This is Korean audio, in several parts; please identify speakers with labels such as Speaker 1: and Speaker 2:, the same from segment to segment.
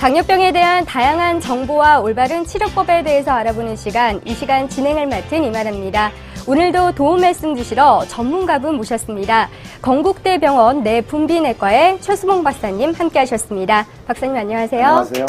Speaker 1: 당뇨병에 대한 다양한 정보와 올바른 치료법에 대해서 알아보는 시간, 이 시간 진행을 맡은 이만입니다. 오늘도 도움 말씀 주시러 전문가분 모셨습니다. 건국대병원 내분비내과의 최수봉 박사님 함께 하셨습니다. 박사님 안녕하세요.
Speaker 2: 안녕하세요.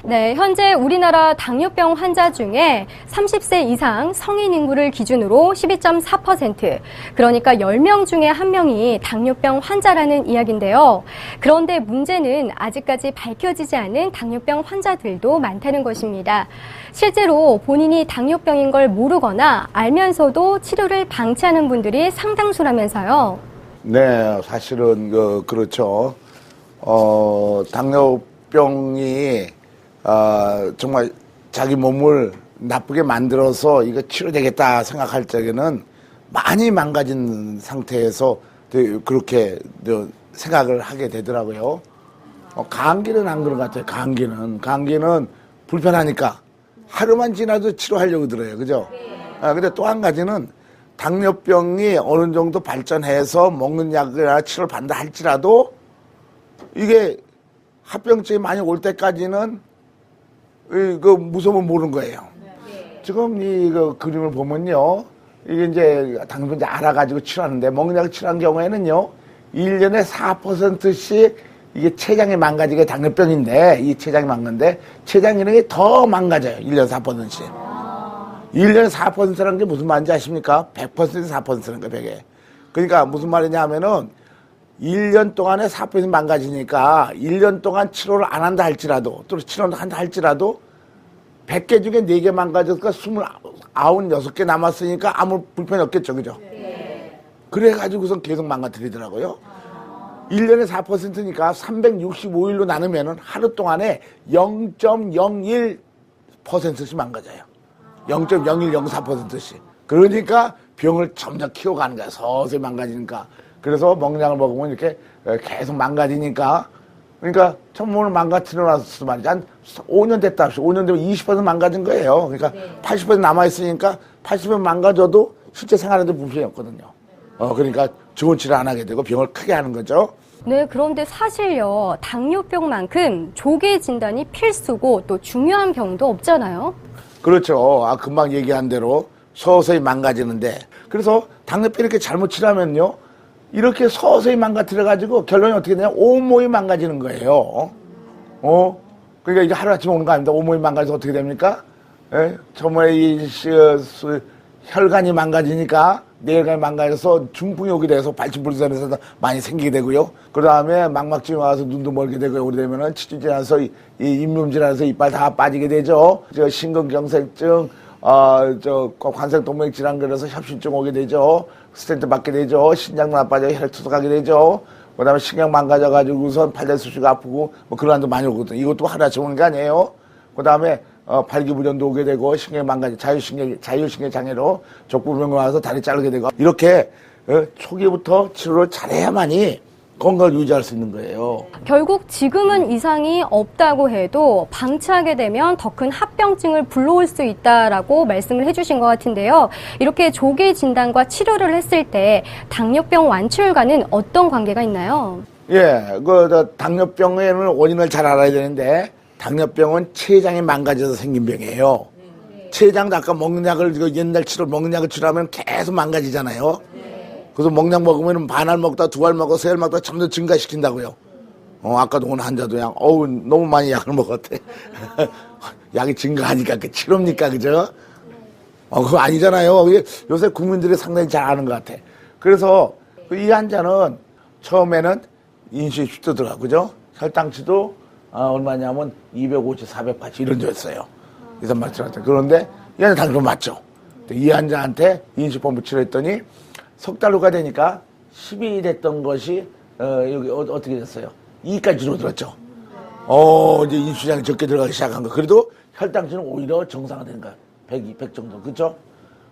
Speaker 1: 네, 현재 우리나라 당뇨병 환자 중에 30세 이상 성인 인구를 기준으로 12.4%, 그러니까 10명 중에 1명이 당뇨병 환자라는 이야기인데요. 그런데 문제는 아직까지 밝혀지지 않은 당뇨병 환자들도 많다는 것입니다. 실제로 본인이 당뇨병인 걸 모르거나 알면서도 치료를 방치하는 분들이 상당수라면서요.
Speaker 2: 네, 사실은 그렇죠. 당뇨병이 정말 자기 몸을 나쁘게 만들어서 이거 치료되겠다 생각할 적에는 많이 망가진 상태에서 그렇게 생각을 하게 되더라고요. 감기는 안 그런 것 같아요. 감기는 불편하니까 하루만 지나도 치료하려고 들어요. 그죠? 근데 또 한 가지는 당뇨병이 어느 정도 발전해서 먹는 약이나 치료를 받는다 할지라도 이게 합병증이 많이 올 때까지는 그 무서움을 모르는 거예요. 지금 이 그림을 보면요. 이게 이제 당뇨병 알아가지고 치료하는데 먹는 약을 치료한 경우에는요. 1년에 4%씩 이게 췌장이 망가지게 당뇨병인데 이 췌장이 망가는데 췌장 기능이 더 망가져요. 1년에 4%씩. 1년에 4%라는 게 무슨 말인지 아십니까? 100%에서 4%라는 거예요. 100에. 그러니까 무슨 말이냐 하면은 1년 동안에 4% 망가지니까 1년 동안 치료를 안 한다 할지라도 또 치료를 한다 할지라도 100개 중에 4개 망가졌으니까 29, 6개 남았으니까 아무 불편이 없겠죠. 그죠? 네. 그래가지고선 계속 망가뜨리더라고요. 1년에 4%니까 365일로 나누면은 하루 동안에 0.01%씩 망가져요. 0.0104%씩. 그러니까 병을 점점 키워가는 거야. 서서히 망가지니까. 그래서 먹는 약을 먹으면 이렇게 계속 망가지니까. 그러니까 처음으로 망가뜨려 놨을 말이지. 한 5년 됐다 합시다. 5년 되면 20% 망가진 거예요. 그러니까 네. 80% 남아있으니까 80% 망가져도 실제 생활에도 불편이 없거든요. 그러니까 좋은 치료 안 하게 되고 병을 크게 하는 거죠.
Speaker 1: 네, 그런데 사실요, 당뇨병만큼 조기 진단이 필수고 또 중요한 병도 없잖아요.
Speaker 2: 그렇죠. 금방 얘기한 대로 서서히 망가지는데. 그래서 당뇨병 이렇게 잘못 치료하면요. 이렇게 서서히 망가뜨려가지고 결론이 어떻게 되냐? 온몸이 망가지는 거예요. 그러니까 이게 하루아침에 오는 거 아닙니다. 온몸이 망가져서 어떻게 됩니까? 정말 혈관이 망가지니까 뇌혈관이 망가져서 중풍이 오게 돼서 발진불선에서 많이 생기게 되고요. 그 다음에 망막증이 와서 눈도 멀게 되고요. 오래 되면은 치주 지나서 잇몸 지나서 이빨 다 빠지게 되죠. 심근경색증, 관성동맥 질환 그래서 협심증 오게 되죠. 스텐트 받게 되죠. 신장 나빠져 혈액 투석하게 되죠. 그 다음에 신경 망가져가지고선 팔다수시가 아프고 뭐 그런 한도 많이 오거든요. 이것도 하루아침에 오는 게 아니에요. 그 다음에 발기부전도 오게 되고 신경 망가져 자율신경 장애로 족부병 와서 다리 자르게 되고 이렇게 초기부터 치료를 잘해야만이 건강을 유지할 수 있는 거예요.
Speaker 1: 결국 지금은 이상이 없다고 해도 방치하게 되면 더 큰 합병증을 불러올 수 있다라고 말씀을 해주신 것 같은데요. 이렇게 조기 진단과 치료를 했을 때 당뇨병 완치율과는 어떤 관계가 있나요?
Speaker 2: 예, 당뇨병에는 원인을 잘 알아야 되는데 당뇨병은 췌장이 망가져서 생긴 병이에요. 췌장도 아까 먹는 약을 옛날 먹는 약을 치료하면 계속 망가지잖아요. 그래서 먹는 약 먹으면 반알 먹다 두 알 먹고 세 알 먹다 점점 증가시킨다고요. 아까도 오늘 환자도 너무 많이 약을 먹었대. 약이 증가하니까 그 치료입니까, 그죠? 그거 아니잖아요. 요새 국민들이 상당히 잘 아는 것 같아. 그래서 이 환자는 처음에는 인슐린 슈트더라, 그죠? 혈당치도 얼마냐면 250, 480 이런 데였어요. 이런 말 들었대. 그런데 이 환자 당뇨 맞죠? 이 환자한테 인슐린펌프 치료했더니 석 달로가 되니까 10이 됐던 것이 여기 어떻게 됐어요? 2까지 줄어들었죠. 이제 인슐린이 적게 들어가기 시작한 거. 그래도 혈당치는 오히려 정상화된 거야. 100 정도. 그렇죠?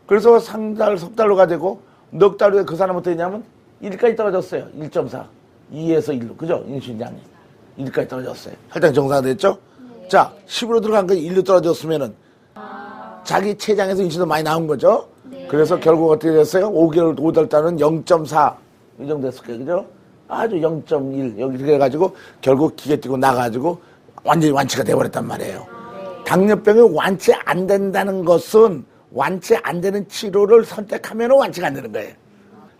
Speaker 2: 그래서 석 달로가 되고 넉 달로에 그 사람은 어떻게 했냐면 1까지 떨어졌어요. 1.4. 2에서 1로. 그죠? 인슐린 양이. 1까지 떨어졌어요. 혈당 정상화됐죠? 네. 자, 10으로 들어간 거 1로 떨어졌으면은 자기 췌장에서 인슐린도 많이 나온 거죠? 네. 그래서 결국 어떻게 됐어요? 5개월, 5달 달은 0.4. 이 정도 됐을 거예요. 그죠? 아주 0.1 여기 이렇게 해가지고 결국 기계 띄고 나가지고 완전히 완치가 돼버렸단 말이에요. 당뇨병이 완치 안 된다는 것은 완치 안 되는 치료를 선택하면 완치가 안 되는 거예요.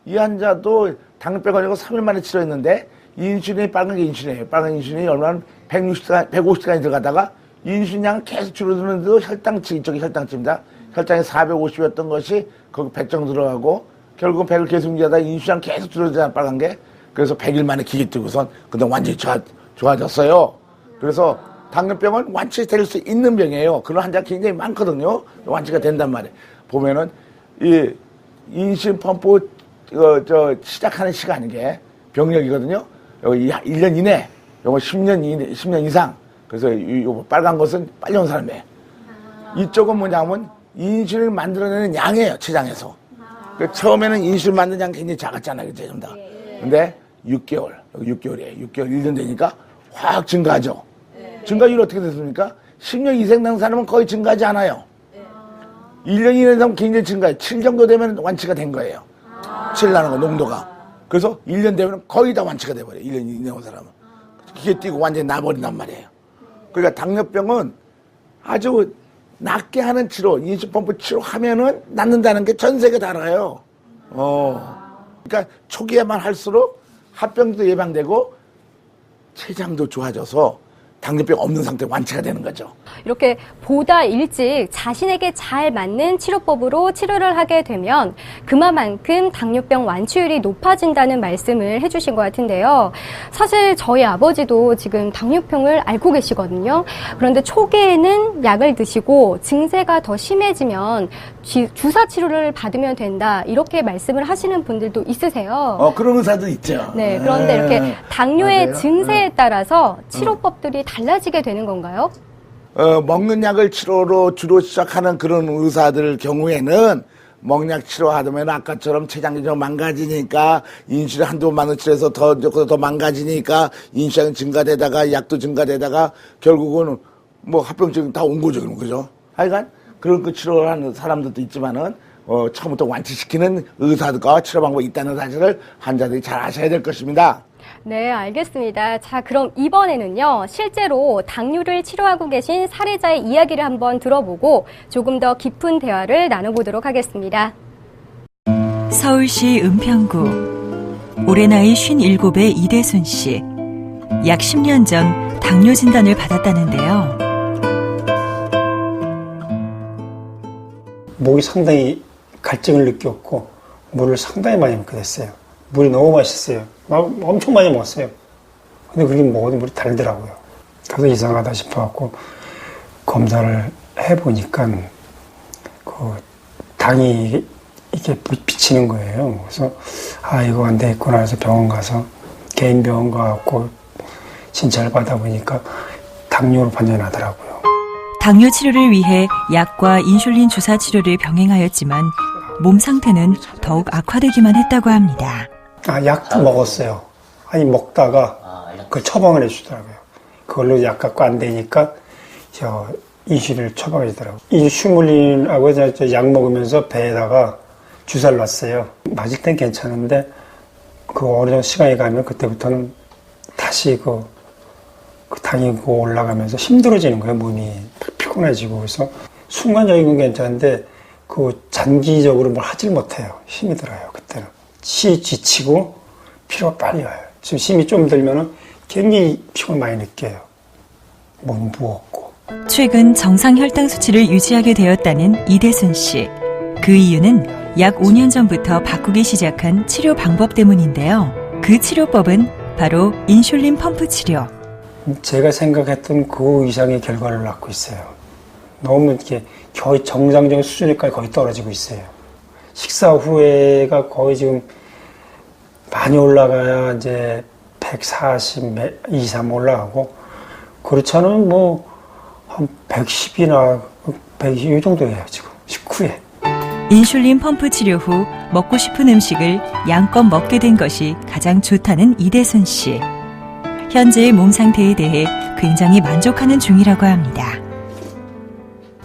Speaker 2: 이 환자도 당뇨병 걸리고 3일 만에 치료했는데 인슐린이 빨간 게 인슐린이에요. 빨간 인슐린이 얼마나 160시간, 150시간이 들어가다가 인슐린 양을 계속 줄어드는데도 혈당치, 이쪽이 혈당치입니다. 혈당이 450이었던 것이 거기 100 정도 들어가고 결국은 100을 계속 유지하다가 인슐린 양 계속 줄어들잖아요. 빨간 게. 그래서 100일 만에 기계 뜨고선 그다음 완전히 좋아졌어요. 그래서 당뇨병은 완치될 수 있는 병이에요. 그런 환자가 굉장히 많거든요. 완치가 된단 말이에요. 보면은 이 인슐린 펌프 시작하는 시간이 게 병력이거든요. 여기 1년 이내, 요거 10년 이내, 10년 이상. 그래서 요 빨간 것은 빨리 온 사람이에요. 이쪽은 뭐냐면 인슐린을 만들어내는 양이에요, 췌장에서. 처음에는 인슐린 만드는 양이 굉장히 작았잖아요, 그죠? 전부 다. 근데 6개월, 여기 6개월이에요. 6개월, 1년 되니까 확 증가하죠. 증가율이 어떻게 됐습니까? 10년 이상 된 사람은 거의 증가하지 않아요. 1년 이내 되면 굉장히 증가해요. 7 정도 되면 완치가 된 거예요. 7 나는 거, 농도가. 그래서 1년 되면 거의 다 완치가 돼버려요. 1년 이내 온 사람은. 기계 띄고 완전히 나버린단 말이에요. 그러니까 당뇨병은 아주 낫게 하는 치료, 인슐린 펌프 치료하면은 낫는다는 게 전 세계 다 알아요. 그러니까 초기에만 할수록 합병도 예방되고 췌장도 좋아져서 당뇨병 없는 상태 완치가 되는 거죠.
Speaker 1: 이렇게 보다 일찍 자신에게 잘 맞는 치료법으로 치료를 하게 되면 그만큼 당뇨병 완치율이 높아진다는 말씀을 해주신 것 같은데요. 사실 저희 아버지도 지금 당뇨병을 알고 계시거든요. 그런데 초기에는 약을 드시고 증세가 더 심해지면 주사 치료를 받으면 된다 이렇게 말씀을 하시는 분들도 있으세요.
Speaker 2: 그런 의사도 있죠.
Speaker 1: 네, 그런데 이렇게 당뇨의
Speaker 2: 맞아요.
Speaker 1: 증세에 따라서 치료법들이 달라지게 되는 건가요?
Speaker 2: 먹는 약을 치료로 주로 시작하는 그런 의사들 경우에는 먹약 치료하면 아까처럼 췌장이 좀 망가지니까 인슐린 한두 번만 치료해서 더 망가지니까 인슐린 증가되다가 약도 증가되다가 결국은 뭐 합병증 다 온 거죠, 그죠? 하여간 그런 그 치료를 하는 사람들도 있지만은 처음부터 완치시키는 의사들과 치료 방법이 있다는 사실을 환자들이 잘 아셔야 될 것입니다.
Speaker 1: 네, 알겠습니다. 자, 그럼 이번에는요, 실제로 당뇨를 치료하고 계신 사례자의 이야기를 한번 들어보고 조금 더 깊은 대화를 나눠보도록 하겠습니다.
Speaker 3: 서울시 은평구, 올해 나이 57의 이대순 씨. 약 10년 전 당뇨 진단을 받았다는데요.
Speaker 4: 목이 상당히 갈증을 느꼈고 물을 상당히 많이 먹게 됐어요. 물이 너무 맛있어요. 막 엄청 많이 먹었어요. 근데 그렇게 먹어도 물이 달더라고요. 그래서 이상하다 싶어갖고 검사를 해보니까 그 당이 이렇게 비치는 거예요. 그래서 이거 안 되겠구나 해서 병원 가서 개인 병원 가갖고 진찰을 받아보니까 당뇨로 판정이 나더라고요.
Speaker 3: 당뇨 치료를 위해 약과 인슐린 주사 치료를 병행하였지만 몸 상태는 더욱 악화되기만 했다고 합니다.
Speaker 4: 약도 먹었어요. 먹다가 그걸 처방을 해주더라고요. 그걸로 약 갖고 안 되니까 인슐린을 처방해 주더라고요. 인슐린하고 약 먹으면서 배에다가 주사를 놨어요. 맞을 땐 괜찮은데 그 어느 정도 시간이 가면 그때부터는 다시 그 당이 올라가면서 힘들어지는 거예요. 몸이 피곤해지고. 그래서 순간적인 건 괜찮은데 그 장기적으로 뭘 하질 못해요. 힘이 들어요. 그때는 지치고 피로가 빨리 와요. 지금 힘이 좀 들면은 굉장히 피곤 많이 느껴요. 몸 무겁고.
Speaker 3: 최근 정상 혈당 수치를 유지하게 되었다는 이대순 씨. 그 이유는 약 5년 전부터 바꾸기 시작한 치료 방법 때문인데요. 그 치료법은 바로 인슐린 펌프 치료.
Speaker 4: 제가 생각했던 그 이상의 결과를 낳고 있어요. 너무 이렇게 거의 정상적인 수준에까지 거의 떨어지고 있어요. 식사 후에가 거의 지금 많이 올라가야 이제 140 이상 올라가고, 그렇지 않으면 한 110이나 120 이 정도예요, 지금. 식후에.
Speaker 3: 인슐린 펌프 치료 후 먹고 싶은 음식을 양껏 먹게 된 것이 가장 좋다는 이대순 씨. 현재의 몸 상태에 대해 굉장히 만족하는 중이라고 합니다.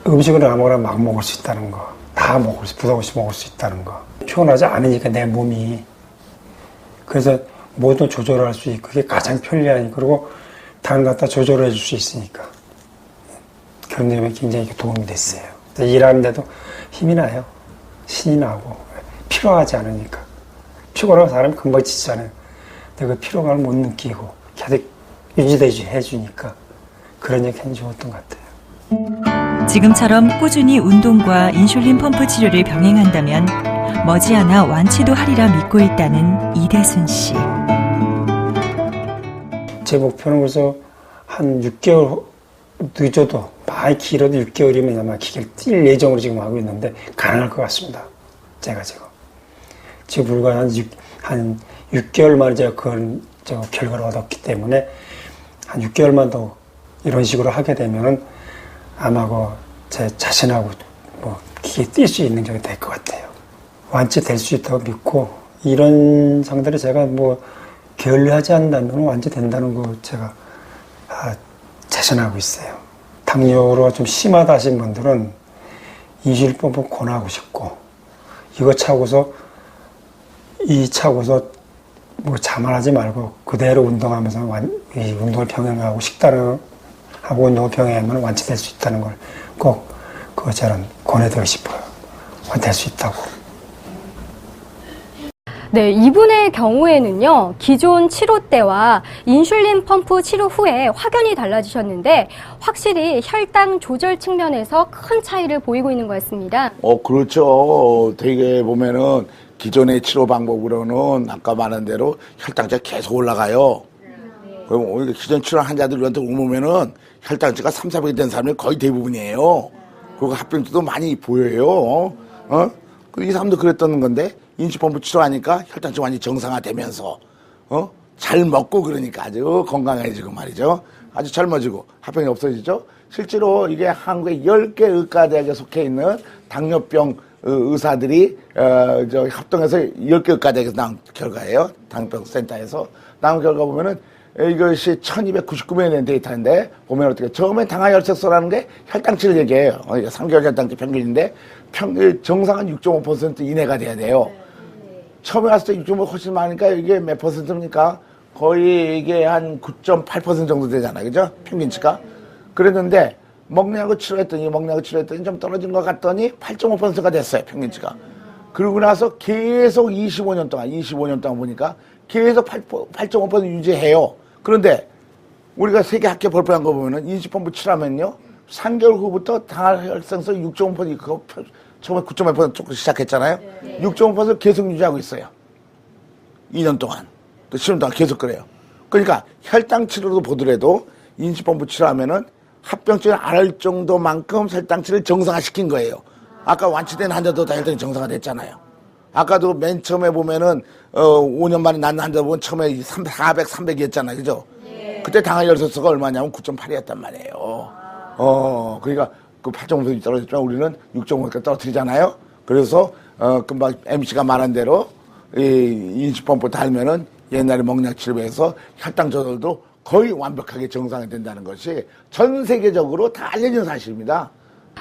Speaker 4: 음식을 아무거나 막 먹을 수 있다는 거, 다 부담 없이 먹을 수 있다는 거. 피곤하지 않으니까 내 몸이. 그래서 뭐든 조절할 수 있고 그게 가장 편리하니까 그리고 당을 갖다 조절해 줄 수 있으니까 그런 점에 굉장히 도움이 됐어요. 일하는데도 힘이 나요. 신이 나고 피로하지 않으니까. 피곤하고 사람이 금방 지치잖아요. 근데 그 피로감을 못 느끼고 계속 유지되지 해주니까 그런 게 굉장히 좋았던 것 같아요.
Speaker 3: 지금처럼 꾸준히 운동과 인슐린 펌프 치료를 병행한다면 머지않아 완치도 하리라 믿고 있다는 이대순 씨.
Speaker 4: 제 목표는 그래서 한 6개월 늦어도 많이 길어도 6개월이면 아마 기계를 뛸 예정으로 지금 하고 있는데 가능할 것 같습니다. 제가 지금 불과 한 6개월 만에 제가 그런 결과를 얻었기 때문에 한 6개월만 더 이런 식으로 하게 되면은 아마 제 자신하고 기계 뛸 수 있는 적이 될 것 같아요. 완치될 수 있다고 믿고 이런 상태를 제가 게을리하지 않는다면 완치된다는 거 제가 자신하고 있어요. 당뇨로 좀 심하다 하신 분들은 인슐린 펌프 권하고 싶고 이거 차고서 자만하지 말고 그대로 운동하면서 운동을 병행하고 식단을 하고 운동을 병행하면 완치될 수 있다는 걸 꼭 저는 권해드리고 싶어요. 될 수 있다고.
Speaker 1: 네, 이분의 경우에는요, 기존 치료 때와 인슐린 펌프 치료 후에 확연히 달라지셨는데, 확실히 혈당 조절 측면에서 큰 차이를 보이고 있는 것 같습니다.
Speaker 2: 그렇죠. 되게 보면은 기존의 치료 방법으로는 아까 말한 대로 혈당치가 계속 올라가요. 그럼 오히려 기존 치료 환자들한테 오면은 혈당치가 3, 400이 된 사람이 거의 대부분이에요. 그리고 합병증도 많이 보여요. 이 사람도 그랬던 건데, 인슐린펌프 치료하니까 혈당치 완전히 정상화되면서 잘 먹고 그러니까 아주 건강해지고 말이죠. 아주 젊어지고 합병이 없어지죠. 실제로 이게 한국의 10개 의과대학에 속해 있는 당뇨병 의사들이 합동해서 10개 의과대학에서 나온 결과예요. 당뇨병 센터에서 나온 결과 보면은 이것이 1299명이 된 데이터인데 보면 어떻게 처음에 당화혈색소라는 게 혈당치를 얘기해요. 3개월 혈당치 평균인데 정상은 6.5% 이내가 돼야 돼요. 처음에 왔을 때 6.5 훨씬 많으니까 이게 몇 퍼센트입니까? 거의 이게 한 9.8% 정도 되잖아요. 그죠? 평균치가. 그랬는데 먹냐고 치료했더니 좀 떨어진 것 같더니 8.5%가 됐어요. 평균치가. 그러고 나서 계속 25년 동안 보니까 계속 8.5% 유지해요. 그런데 우리가 세계 학회 발표한 거 보면은 인슐린펌프 치료하면요. 3개월 후부터 당화혈색소 6.5% 그거 처음에 9.8% 조금 시작했잖아요. 6.5% 계속 유지하고 있어요. 2년 동안. 또 10년 동안 계속 그래요. 그러니까 혈당 치료도 보더라도 인슐린펌프 치료하면은 합병증을 앓을 정도만큼 혈당치를 정상화시킨 거예요. 아까 완치된 환자도 다 혈당이 정상화됐잖아요. 아까도 맨 처음에 보면은 5년 만에 난 환자 보면 처음에 400, 300이었잖아요. 그죠? 그때 당화혈색소가 얼마냐면 9.8이었단 말이에요. 그러니까 그 8.5% 떨어졌지만 우리는 6.5까지 떨어뜨리잖아요. 그래서 금방 MC가 말한 대로 이 인슐린펌프 달면은 옛날에 먹약 치료에서 혈당 조절도 거의 완벽하게 정상이 된다는 것이 전 세계적으로 다 알려진 사실입니다.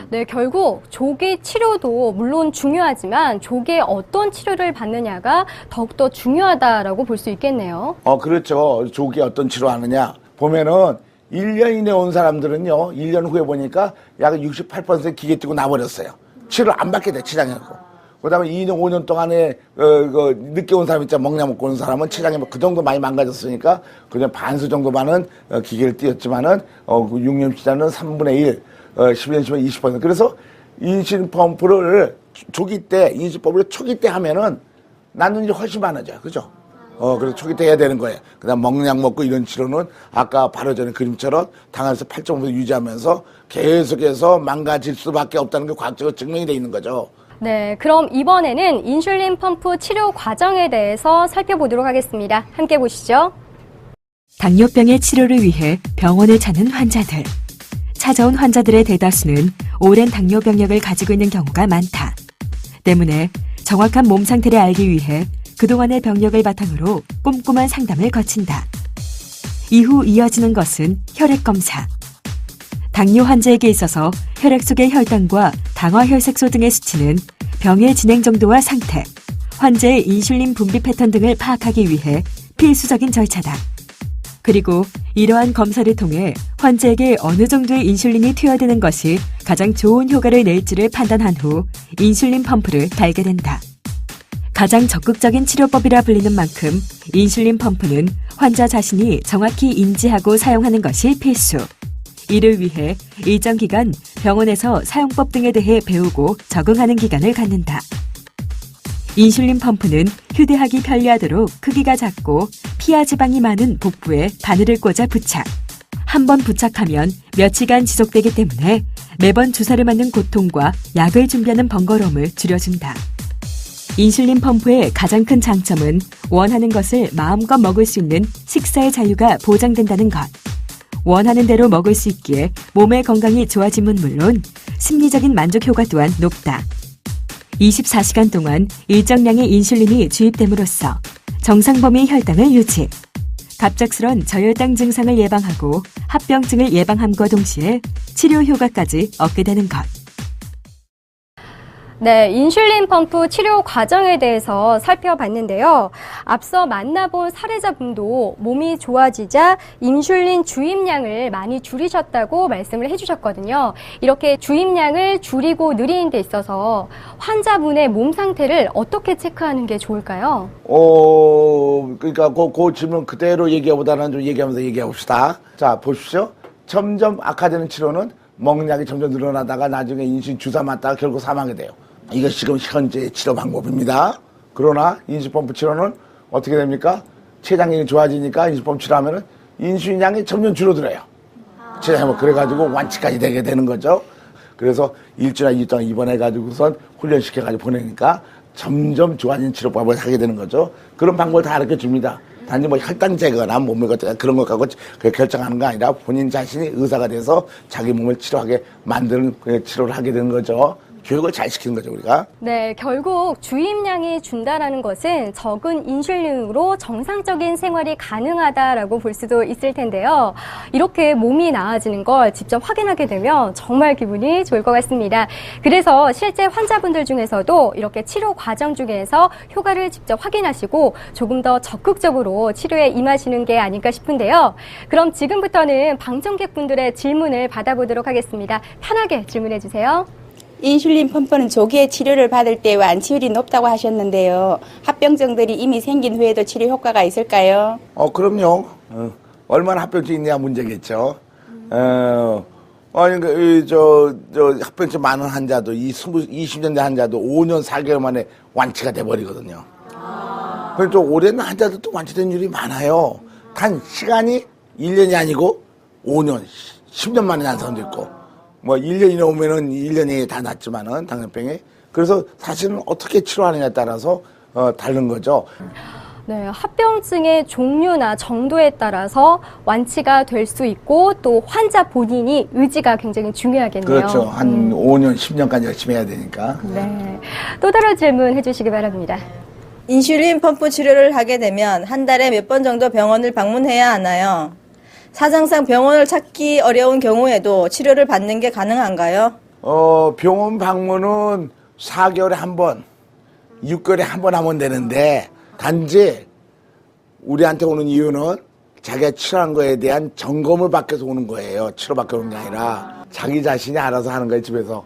Speaker 1: 네, 결국 조기 치료도 물론 중요하지만 조기에 어떤 치료를 받느냐가 더욱더 중요하다라고 볼 수 있겠네요.
Speaker 2: 그렇죠. 조기에 어떤 치료하느냐. 보면은 1년 이내 온 사람들은요, 1년 후에 보니까 약 68% 기계 뛰고 나버렸어요. 치료를 안 받게 돼, 치장해갖고. 그 다음에 2년, 5년 동안에, 늦게 온 사람 있잖아. 먹냐 먹고 온 사람은 치장이 그 정도 많이 망가졌으니까, 그냥 반수 정도만은 기계를 띄었지만은, 6년 치자는 3분의 1, 11년 치면 20%. 그래서 인슐린 펌프를 인슐린 펌프를 초기 때 하면은 낫는 일이 훨씬 많아져요. 그죠? 그래서 초기 때 해야 되는 거예요. 그 다음 먹약 먹고 이런 치료는 아까 바로 전에 그림처럼 당에서 8.5% 유지하면서 계속해서 망가질 수밖에 없다는 게 과학적으로 증명이 돼 있는 거죠.
Speaker 1: 네, 그럼 이번에는 인슐린 펌프 치료 과정에 대해서 살펴보도록 하겠습니다. 함께 보시죠.
Speaker 3: 당뇨병의 치료를 위해 병원을 찾는 환자들. 찾아온 환자들의 대다수는 오랜 당뇨 병력을 가지고 있는 경우가 많다. 때문에 정확한 몸 상태를 알기 위해 그동안의 병력을 바탕으로 꼼꼼한 상담을 거친다. 이후 이어지는 것은 혈액 검사. 당뇨 환자에게 있어서 혈액 속의 혈당과 당화혈색소 등의 수치는 병의 진행 정도와 상태, 환자의 인슐린 분비 패턴 등을 파악하기 위해 필수적인 절차다. 그리고 이러한 검사를 통해 환자에게 어느 정도의 인슐린이 투여되는 것이 가장 좋은 효과를 낼지를 판단한 후 인슐린 펌프를 달게 된다. 가장 적극적인 치료법이라 불리는 만큼 인슐린 펌프는 환자 자신이 정확히 인지하고 사용하는 것이 필수. 이를 위해 일정 기간 병원에서 사용법 등에 대해 배우고 적응하는 기간을 갖는다. 인슐린 펌프는 휴대하기 편리하도록 크기가 작고 피하 지방이 많은 복부에 바늘을 꽂아 부착. 한 번 부착하면 며칠간 지속되기 때문에 매번 주사를 맞는 고통과 약을 준비하는 번거로움을 줄여준다. 인슐린 펌프의 가장 큰 장점은 원하는 것을 마음껏 먹을 수 있는 식사의 자유가 보장된다는 것. 원하는 대로 먹을 수 있기에 몸의 건강이 좋아짐은 물론 심리적인 만족 효과 또한 높다. 24시간 동안 일정량의 인슐린이 주입됨으로써 정상 범위의 혈당을 유지, 갑작스런 저혈당 증상을 예방하고 합병증을 예방함과 동시에 치료 효과까지 얻게 되는 것.
Speaker 1: 네, 인슐린 펌프 치료 과정에 대해서 살펴봤는데요. 앞서 만나본 사례자분도 몸이 좋아지자 인슐린 주입량을 많이 줄이셨다고 말씀을 해주셨거든요. 이렇게 주입량을 줄이고 늘리는 데 있어서 환자분의 몸 상태를 어떻게 체크하는 게 좋을까요?
Speaker 2: 그러니까 그 질문 그대로 얘기하보다는 좀 얘기하면서 얘기해봅시다. 자, 보십시오. 점점 악화되는 치료는 먹약이 점점 늘어나다가 나중에 인슐린 주사 맞다가 결국 사망하게 돼요. 이것이 지금 현재 치료 방법입니다. 그러나 인슐린펌프 치료는 어떻게 됩니까? 췌장이 좋아지니까 인슐린펌프 치료하면은 인슐린량이 점점 줄어들어요. 췌장이 그래가지고 완치까지 되게 되는 거죠. 그래서 일주일이나 2주 동안 입원해가지고선 훈련시켜가지고 보내니까 점점 좋아진 치료법을 하게 되는 거죠. 그런 방법을 다 가르쳐 줍니다. 단지 뭐 혈당 제거나 몸을 그런 것 갖고 결정하는 거 아니라 본인 자신이 의사가 돼서 자기 몸을 치료하게 만드는 치료를 하게 되는 거죠. 교육을 잘 시키는 거죠, 우리가.
Speaker 1: 네, 결국 주입량이 준다라는 것은 적은 인슐린으로 정상적인 생활이 가능하다라고 볼 수도 있을 텐데요. 이렇게 몸이 나아지는 걸 직접 확인하게 되면 정말 기분이 좋을 것 같습니다. 그래서 실제 환자분들 중에서도 이렇게 치료 과정 중에서 효과를 직접 확인하시고 조금 더 적극적으로 치료에 임하시는 게 아닐까 싶은데요. 그럼 지금부터는 방청객분들의 질문을 받아보도록 하겠습니다. 편하게 질문해 주세요.
Speaker 5: 인슐린 펌프는 조기에 치료를 받을 때 완치율이 높다고 하셨는데요. 합병증들이 이미 생긴 후에도 치료 효과가 있을까요?
Speaker 2: 그럼요. 얼마나 합병증이 있냐 문제겠죠. 합병증 많은 환자도, 20년 된 환자도 5년 4개월 만에 완치가 돼버리거든요. 그래서 좀 오래된 환자들도 완치된 율이 많아요. 단 시간이 1년이 아니고 5년, 10년 만에 난 사람도 있고. 뭐 1년이 넘으면은 1년이 다 낫지만은 당뇨병이. 그래서 사실은 어떻게 치료하느냐에 따라서 다른 거죠.
Speaker 1: 네, 합병증의 종류나 정도에 따라서 완치가 될 수 있고 또 환자 본인이 의지가 굉장히 중요하겠네요.
Speaker 2: 그렇죠. 한 5년, 10년까지 열심히 해야 되니까.
Speaker 1: 네. 또 다른 질문 해주시기 바랍니다.
Speaker 6: 인슐린 펌프 치료를 하게 되면 한 달에 몇 번 정도 병원을 방문해야 하나요? 사정상 병원을 찾기 어려운 경우에도 치료를 받는 게 가능한가요?
Speaker 2: 병원 방문은 4개월에 한 번, 6개월에 한 번 하면 되는데, 단지 우리한테 오는 이유는 자기가 치료한 거에 대한 점검을 받기 위해서 오는 거예요. 치료받기 오는 게 아니라 자기 자신이 알아서 하는 거예요, 집에서.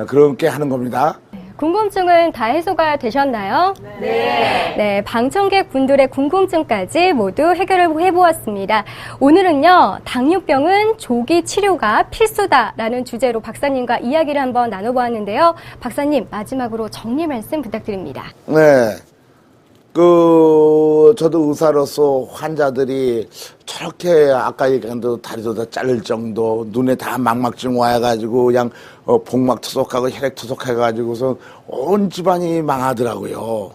Speaker 2: 그렇게 하는 겁니다.
Speaker 1: 궁금증은 다 해소가 되셨나요? 네. 네, 방청객 분들의 궁금증까지 모두 해결을 해보았습니다. 오늘은요, 당뇨병은 조기 치료가 필수다라는 주제로 박사님과 이야기를 한번 나눠보았는데요. 박사님, 마지막으로 정리 말씀 부탁드립니다.
Speaker 2: 네. 저도 의사로서 환자들이 저렇게 아까 얘기한 대로 다리도 다 자를 정도, 눈에 다 망막증 와가지고 그냥 복막 투석하고 혈액 투석해가지고서 온 집안이 망하더라고요.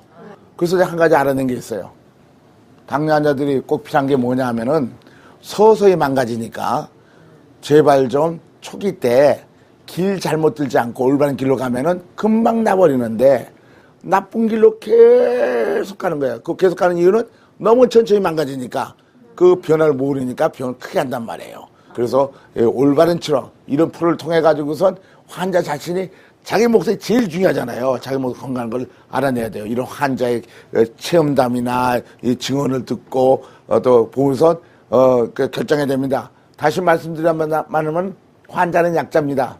Speaker 2: 그래서 제가 한 가지 알아낸 게 있어요. 당뇨 환자들이 꼭 필요한 게 뭐냐 하면은 서서히 망가지니까 제발 좀 초기 때 길 잘못 들지 않고 올바른 길로 가면은 금방 나버리는데 나쁜 길로 계속 가는 거예요. 그 계속 가는 이유는 너무 천천히 망가지니까 그 변화를 모르니까 병을 크게 한단 말이에요. 그래서 올바른 치료, 이런 프로를 통해 가지고선 환자 자신이 자기 목소리 제일 중요하잖아요. 자기 목소리 건강한 걸 알아내야 돼요. 이런 환자의 체험담이나 이 증언을 듣고 또 보면서 결정해야 됩니다. 다시 말씀드리면 환자는 약자입니다.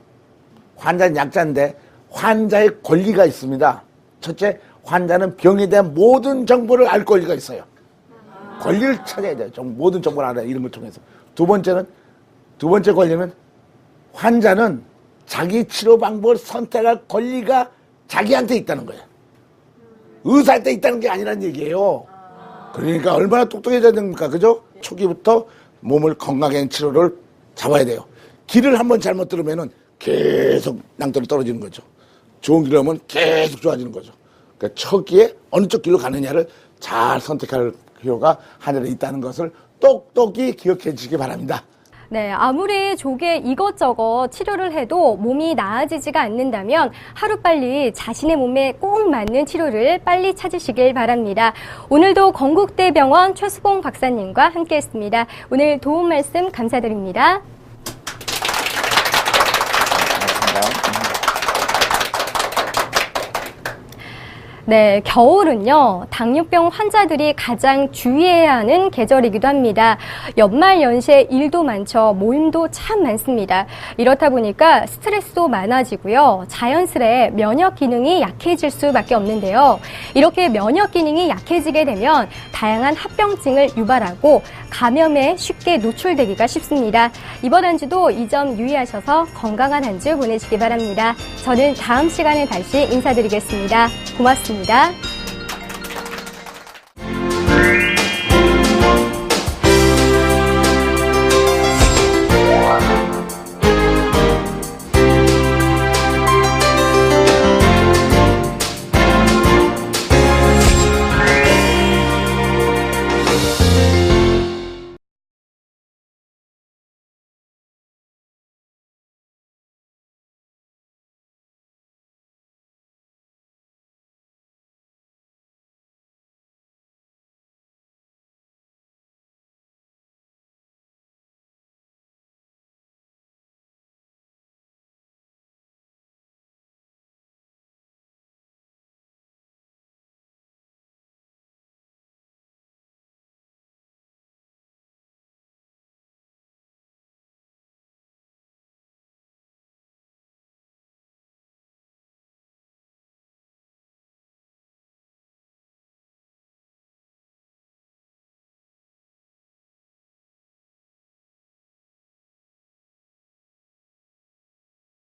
Speaker 2: 환자는 약자인데 환자의 권리가 있습니다. 첫째, 환자는 병에 대한 모든 정보를 알 권리가 있어요. 권리를 찾아야 돼요. 모든 정보를 알아야 이런 걸 통해서. 두 번째 권리는 환자는 자기 치료 방법을 선택할 권리가 자기한테 있다는 거예요. 의사한테 있다는 게 아니란 얘기예요. 그러니까 얼마나 똑똑해져야 됩니까? 그죠? 초기부터 몸을 건강하게 하는 치료를 잡아야 돼요. 길을 한번 잘못 들으면은 계속 낭떠러 떨어지는 거죠. 좋은 길을 하면 계속 좋아지는 거죠. 그러니까 초기에 어느 쪽 길로 가느냐를 잘 선택할 필요가 하늘에 있다는 것을 똑똑히 기억해 주시기 바랍니다.
Speaker 1: 네, 아무리 조기에 이것저것 치료를 해도 몸이 나아지지가 않는다면 하루빨리 자신의 몸에 꼭 맞는 치료를 빨리 찾으시길 바랍니다. 오늘도 건국대병원 최수봉 박사님과 함께했습니다. 오늘 도움 말씀 감사드립니다. 네, 겨울은요, 당뇨병 환자들이 가장 주의해야 하는 계절이기도 합니다. 연말 연시에 일도 많죠. 모임도 참 많습니다. 이렇다 보니까 스트레스도 많아지고요. 자연스레 면역 기능이 약해질 수밖에 없는데요. 이렇게 면역 기능이 약해지게 되면 다양한 합병증을 유발하고 감염에 쉽게 노출되기가 쉽습니다. 이번 한 주도 이 점 유의하셔서 건강한 한 주 보내시기 바랍니다. 저는 다음 시간에 다시 인사드리겠습니다. 고맙습니다.